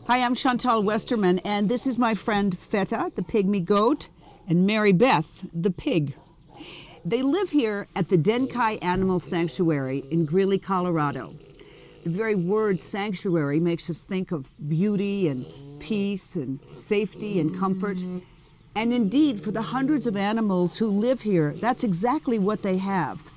Hi, I'm Chantal Westerman, and this is my friend Feta, the pygmy goat, and Mary Beth, the pig. They live here at the Denkai Animal Sanctuary in Greeley, Colorado. The very word sanctuary makes us think of beauty and peace and safety and comfort. And indeed, for the hundreds of animals who live here, that's exactly what they have.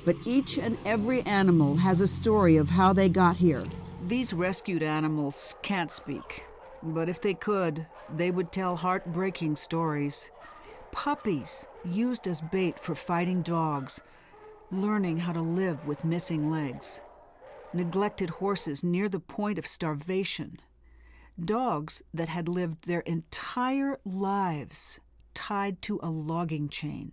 But each and every animal has a story of how they got here. These rescued animals can't speak, but if they could, they would tell heartbreaking stories. Puppies used as bait for fighting dogs, learning how to live with missing legs. Neglected horses near the point of starvation. Dogs that had lived their entire lives tied to a logging chain.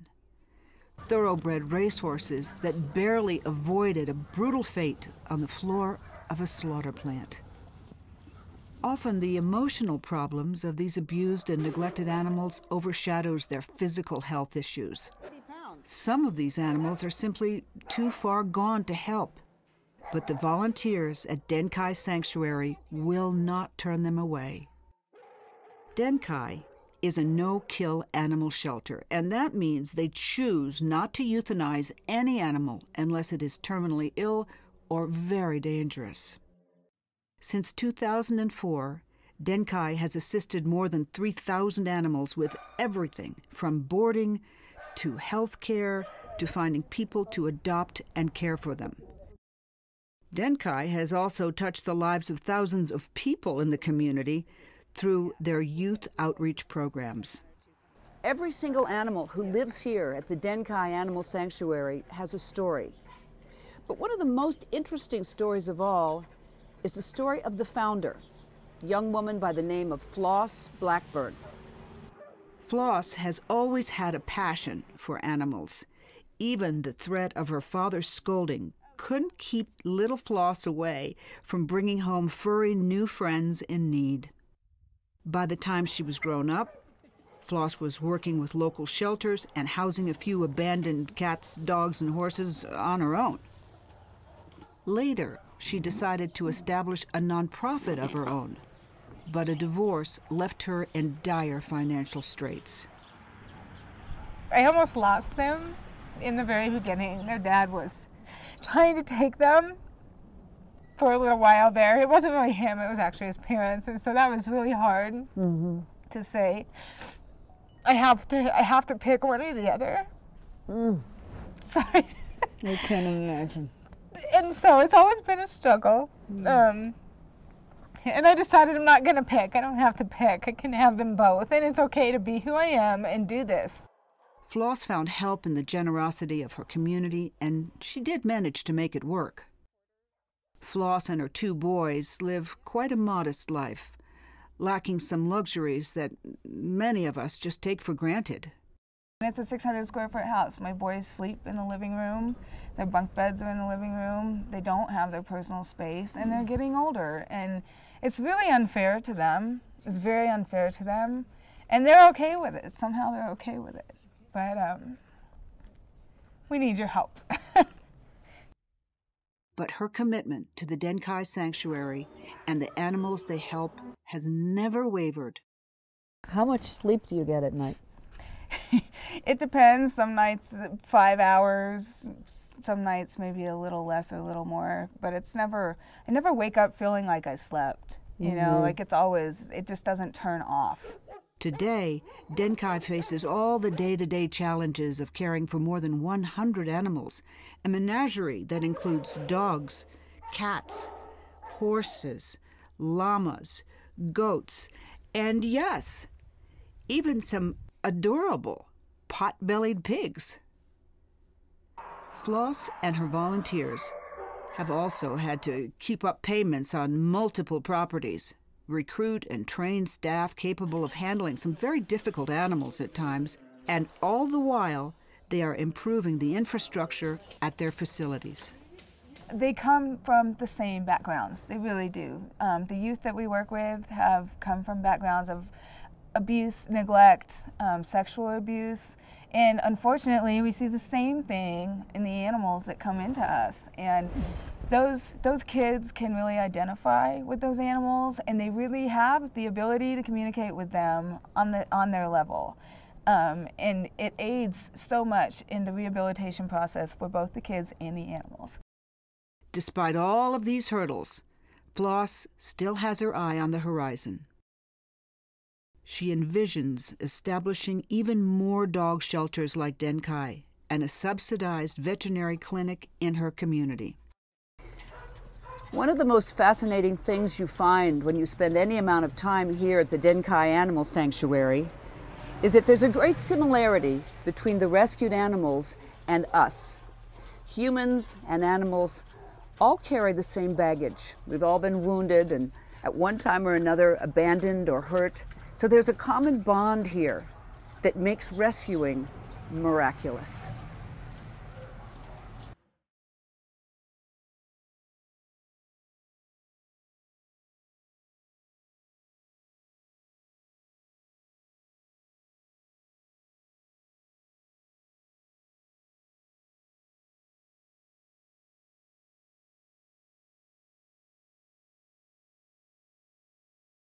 Thoroughbred racehorses that barely avoided a brutal fate on the floor of a slaughter plant. Often the emotional problems of these abused and neglected animals overshadows their physical health issues. Some of these animals are simply too far gone to help, but the volunteers at Denkai Sanctuary will not turn them away. Denkai is a no-kill animal shelter, and that means they choose not to euthanize any animal unless it is terminally ill or very dangerous. Since 2004, Denkai has assisted more than 3,000 animals with everything from boarding to health care to finding people to adopt and care for them. Denkai has also touched the lives of thousands of people in the community through their youth outreach programs. Every single animal who lives here at the Denkai Animal Sanctuary has a story. But one of the most interesting stories of all is the story of the founder, a young woman by the name of Floss Blackburn. Floss has always had a passion for animals. Even the threat of her father's scolding couldn't keep little Floss away from bringing home furry new friends in need. By the time she was grown up, Floss was working with local shelters and housing a few abandoned cats, dogs, and horses on her own. Later, she decided to establish a nonprofit of her own, but a divorce left her in dire financial straits. I almost lost them in the very beginning. Their dad was trying to take them for a little while there. It wasn't really him, it was actually his parents, and so that was really hard to say. I have to pick one or the other. Sorry. I can't imagine. And so it's always been a struggle. And I decided I'm not going to pick. I don't have to pick. I can have them both. And it's okay to be who I am and do this. Floss found help in the generosity of her community, and she did manage to make it work. Floss and her two boys live quite a modest life, lacking some luxuries that many of us just take for granted. It's a 600 square foot house. My boys sleep in the living room. Their bunk beds are in the living room. They don't have their personal space, and they're getting older. And it's really unfair to them. It's very unfair to them. And they're okay with it. Somehow they're okay with it. But we need your help. But her commitment to the Denkai Sanctuary and the animals they help has never wavered. How much sleep do you get at night? It depends. Some nights 5 hours, some nights maybe a little less or a little more, but it's never, I never wake up feeling like I slept. You know, like it's always, it just doesn't turn off. Today, Denkai faces all the day-to-day challenges of caring for more than 100 animals, a menagerie that includes dogs, cats, horses, llamas, goats, and yes, even some adorable pot-bellied pigs. Floss and her volunteers have also had to keep up payments on multiple properties, recruit and train staff capable of handling some very difficult animals at times, and all the while they are improving the infrastructure at their facilities. They come from the same backgrounds, they really do. The youth that we work with have come from backgrounds of abuse, neglect, sexual abuse, and unfortunately we see the same thing in the animals that come into us. And those kids can really identify with those animals, and they really have the ability to communicate with them on their level. And it aids so much in the rehabilitation process for both the kids and the animals. Despite all of these hurdles, Floss still has her eye on the horizon. She envisions establishing even more dog shelters like Denkai and a subsidized veterinary clinic in her community. One of the most fascinating things you find when you spend any amount of time here at the Denkai Animal Sanctuary is that there's a great similarity between the rescued animals and us. Humans and animals all carry the same baggage. We've all been wounded and at one time or another abandoned or hurt. So there's a common bond here that makes rescuing miraculous.